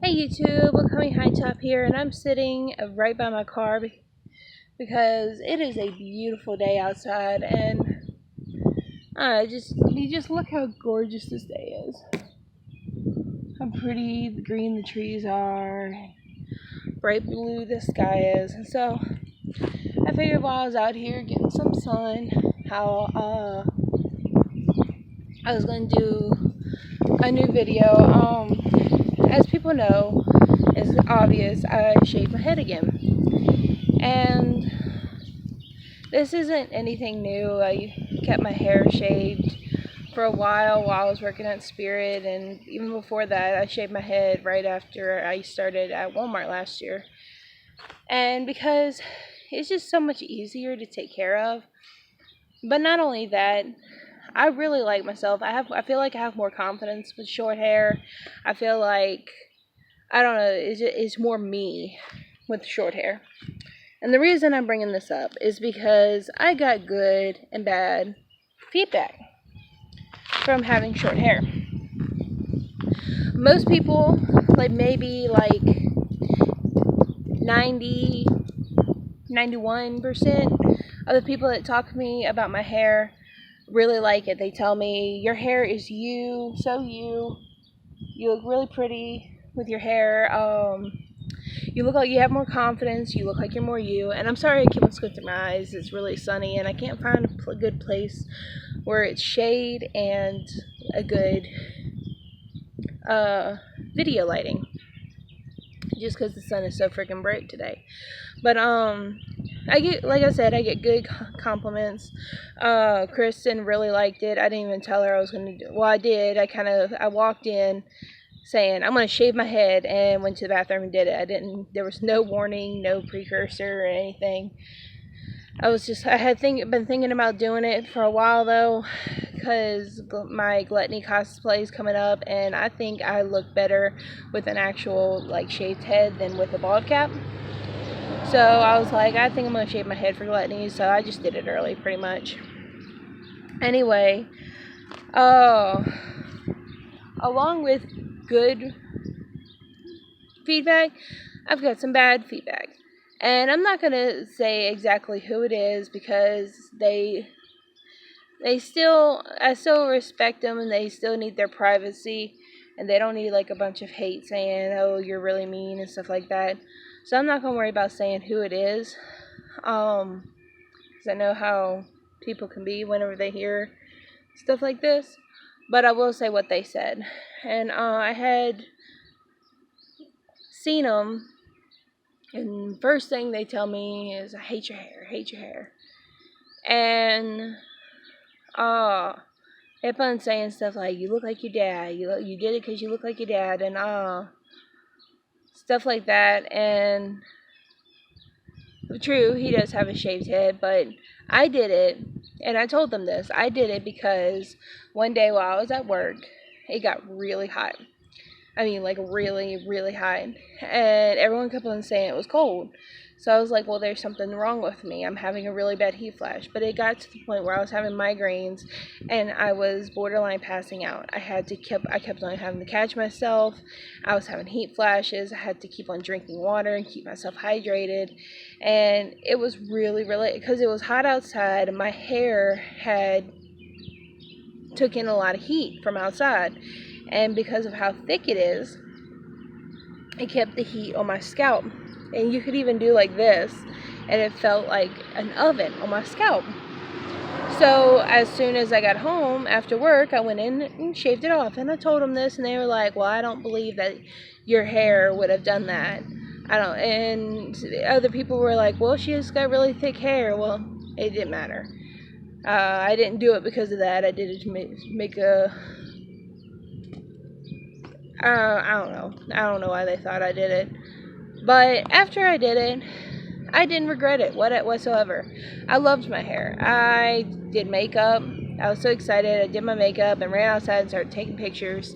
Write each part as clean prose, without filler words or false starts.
Hey YouTube, Okamitalk here, and I'm sitting right by my car because it is a beautiful day outside, and you just look how gorgeous this day is. How pretty the green the trees are, bright blue the sky is, and so I figured while I was out here getting some sun, how I was gonna do a new video. As people know, it's obvious I shaved my head again. And this isn't anything new. I kept my hair shaved for a while I was working at Spirit, and even before that I shaved my head right after I started at Walmart last year. And because it's just so much easier to take care of. But not only that, I really like myself. I feel like I have more confidence with short hair. I feel like, I don't know, it's more me with short hair. And the reason I'm bringing this up is because I got good and bad feedback from having short hair. Most people, maybe 91% of the people that talk to me about my hair really like it. They tell me, your hair is you, so you look really pretty with your hair. You look like you have more confidence. You look like you're more you. And I'm sorry I keep on squinting my eyes. It's really sunny, and I can't find a good place where it's shade and a good video lighting. Just because the sun is so freaking bright today. But I get good compliments. Kristen really liked it. I didn't even tell her I was gonna do. Well, I did. I walked in saying I'm gonna shave my head and went to the bathroom and did it. There was no warning, no precursor or anything. I had been thinking about doing it for a while though, because my Gluttony cosplay is coming up, and I think I look better with an actual shaved head than with a bald cap. So I was like, I think I'm gonna shave my head for Gluttony, so I just did it early, pretty much. Anyway, along with good feedback, I've got some bad feedback. And I'm not going to say exactly who it is, because I still respect them, and they still need their privacy, and they don't need a bunch of hate saying, oh, you're really mean and stuff like that. So I'm not going to worry about saying who it is, because I know how people can be whenever they hear stuff like this. But I will say what they said. And I had seen them, and first thing they tell me is, I hate your hair. And they kept on saying stuff like, you look like your dad, you did it because you look like your dad, and stuff like that. And true, he does have a shaved head, but I did it, and I told them this. I did it because one day while I was at work, it got really hot. I mean, really, really hot. And everyone kept on saying it was cold. So I was like, well, there's something wrong with me. I'm having a really bad heat flash. But it got to the point where I was having migraines, and I was borderline passing out. I kept on having to catch myself. I was having heat flashes. I had to keep on drinking water and keep myself hydrated. And it was really, really, because it was hot outside, and my hair had took in a lot of heat from outside. And because of how thick it is, it kept the heat on my scalp. And you could even do like this, and it felt like an oven on my scalp. So as soon as I got home after work, I went in and shaved it off. And I told them this, and they were like, well, I don't believe that your hair would have done that. And other people were like, well, she just got really thick hair. Well, it didn't matter. I didn't do it because of that. I did it to make a... I don't know. I don't know why they thought I did it. But after I did it, I didn't regret it whatsoever. I loved my hair. I did makeup. I was so excited. I did my makeup and ran outside and started taking pictures.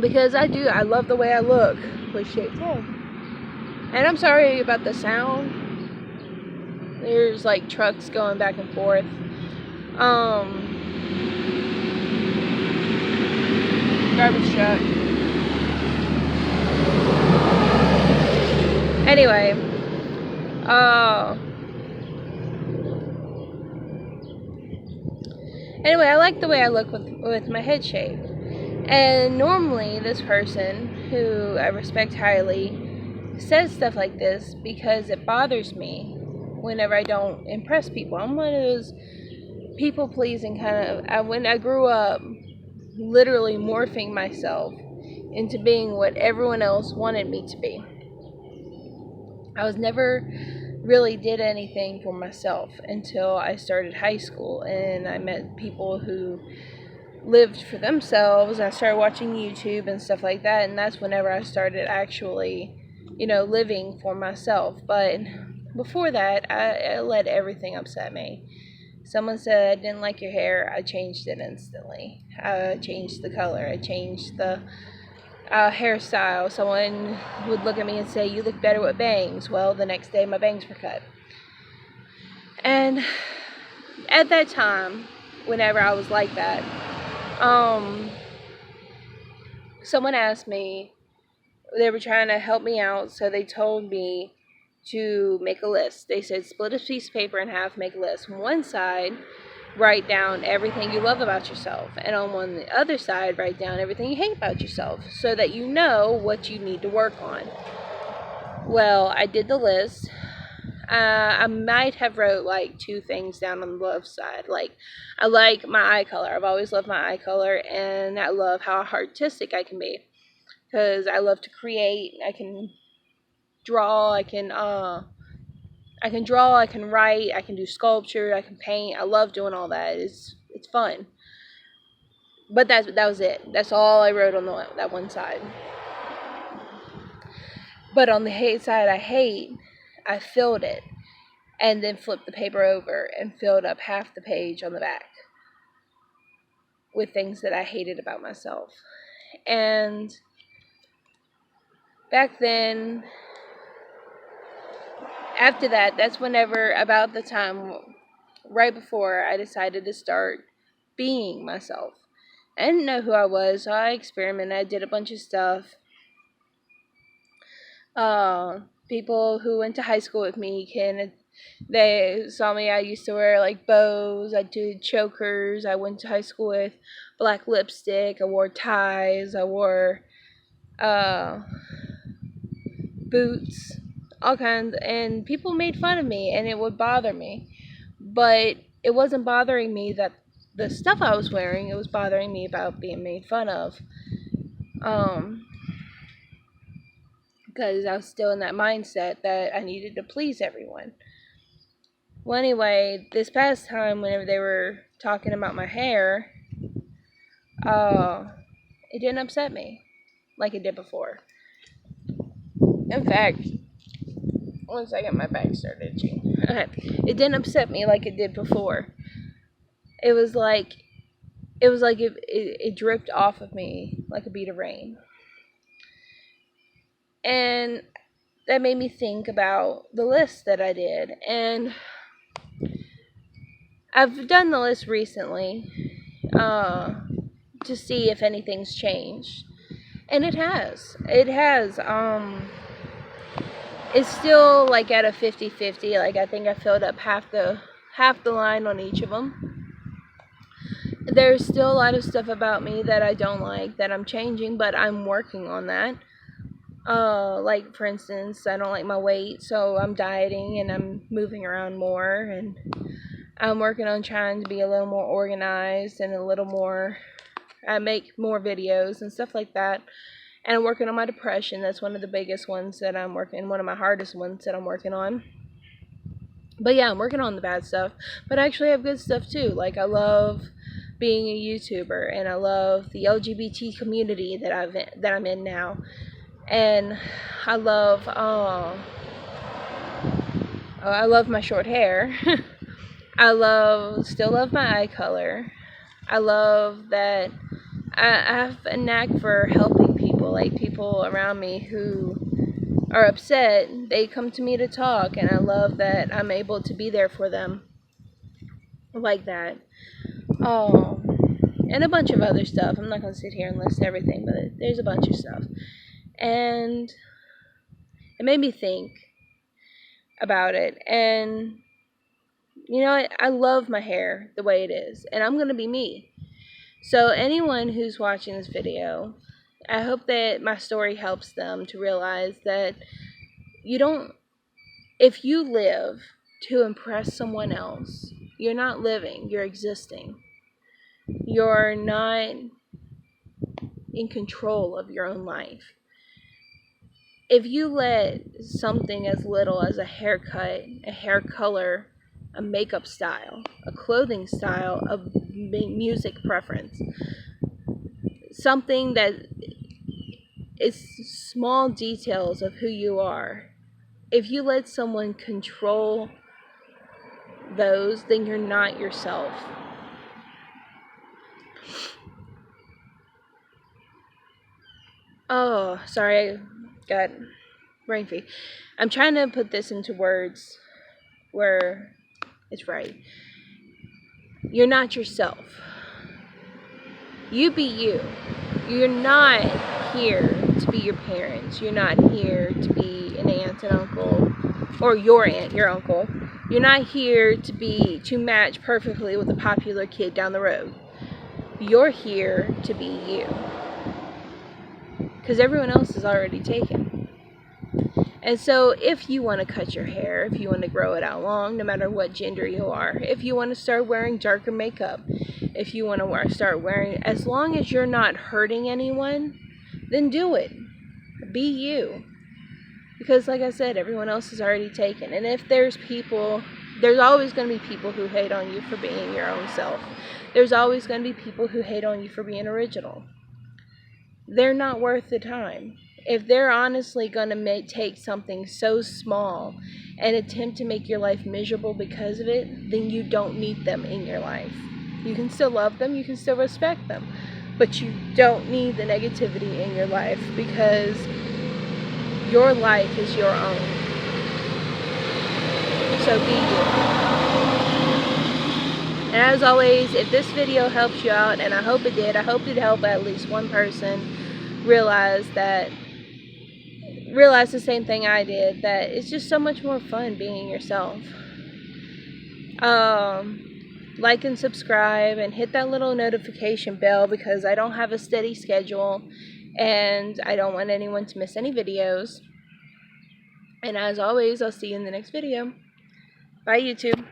Because I love the way I look with shaved head. And I'm sorry about the sound. There's trucks going back and forth. Garbage truck. Anyway, uh, I like the way I look with my head shaved. And normally, this person, who I respect highly, says stuff like this because it bothers me whenever I don't impress people. I'm one of those people pleasing kind of. When I grew up, literally morphing myself into being what everyone else wanted me to be. I was never really did anything for myself until I started high school, and I met people who lived for themselves. I started watching YouTube and stuff like that, and that's whenever I started actually, living for myself. But before that, I let everything upset me. Someone said, I didn't like your hair, I changed it instantly. I changed the color, I changed the hairstyle. Someone would look at me and say, you look better with bangs. Well, the next day my bangs were cut. And at that time, whenever I was like that, someone asked me, they were trying to help me out, so they told me to make a list. They said, split a piece of paper in half, make a list. On one side, write down everything you love about yourself, and on the other side, write down everything you hate about yourself, so that you know what you need to work on. Well, I did the list. I might have wrote like 2 things down on the left side. Like, I like my eye color. I've always loved my eye color, and I love how artistic I can be, because I love to create. I can draw. I can draw. I can write. I can do sculpture. I can paint. I love doing all that. It's fun. But that was it. That's all I wrote on that one side. But on the hate side, I filled it, and then flipped the paper over and filled up half the page on the back with things that I hated about myself. And back then, after that, that's whenever, about the time right before I decided to start being myself. I didn't know who I was, so I experimented. I did a bunch of stuff. People who went to high school with me they saw me. I used to wear like bows. I did chokers. I went to high school with black lipstick. I wore ties. I wore boots, all kinds. And people made fun of me, and it would bother me. But it wasn't bothering me that the stuff I was wearing. It was bothering me about being made fun of. Because I was still in that mindset that I needed to please everyone. Well, anyway, this past time, whenever they were talking about my hair, it didn't upset me like it did before. In fact, one second, my back started itching. Okay. It didn't upset me like it did before. It was like it dripped off of me like a bead of rain. And that made me think about the list that I did. And I've done the list recently to see if anything's changed. And it has. It has. It's still like at a 50-50. Like, I think I filled up half the line on each of them. There's still a lot of stuff about me that I don't like, that I'm changing, but I'm working on that. Like, for instance, I don't like my weight, so I'm dieting and I'm moving around more, and I'm working on trying to be a little more organized and a little more, I make more videos and stuff like that. And I'm working on my depression. That's one of the biggest ones that I'm working, one of my hardest ones that I'm working on. But yeah, I'm working on the bad stuff, but I actually have good stuff too. Like, I love being a YouTuber, and I love the LGBT community that I'm in now. And I love my short hair. I still love my eye color. I love that I have a knack for helping people. Like, people around me who are upset, they come to me to talk, and I love that I'm able to be there for them like that. And a bunch of other stuff. I'm not going to sit here and list everything, but there's a bunch of stuff. And it made me think, about it. And you know, I love my hair the way it is, and I'm gonna be me. So anyone who's watching this video, I hope that my story helps them to realize that you don't, if you live to impress someone else, you're not living, you're existing. You're not in control of your own life. If you let something as little as a haircut, a hair color, a makeup style, a clothing style, a music preference, something that is small details of who you are, if you let someone control those, then you're not yourself. Oh, sorry, I got brain fade. I'm trying to put this into words where it's right. You're not yourself. You be you. You're not here to be your parents. You're not here to be an aunt and uncle, or your aunt, your uncle. You're not here to match perfectly with a popular kid down the road. You're here to be you. Because everyone else is already taken. And so if you want to cut your hair, if you want to grow it out long, no matter what gender you are, if you want to start wearing darker makeup, if you want to start wearing, as long as you're not hurting anyone, then do it. Be you. Because like I said, everyone else is already taken. And if there's always going to be people who hate on you for being your own self. There's always going to be people who hate on you for being original. They're not worth the time. If they're honestly going to take something so small and attempt to make your life miserable because of it, then you don't need them in your life. You can still love them, you can still respect them, but you don't need the negativity in your life, because your life is your own. So be you. And as always, if this video helps you out, and I hope it did, I hope it helped at least one person realize the same thing I did, that it's just so much more fun being yourself. Like and subscribe and hit that little notification bell, because I don't have a steady schedule and I don't want anyone to miss any videos. And as always, I'll see you in the next video. Bye, YouTube.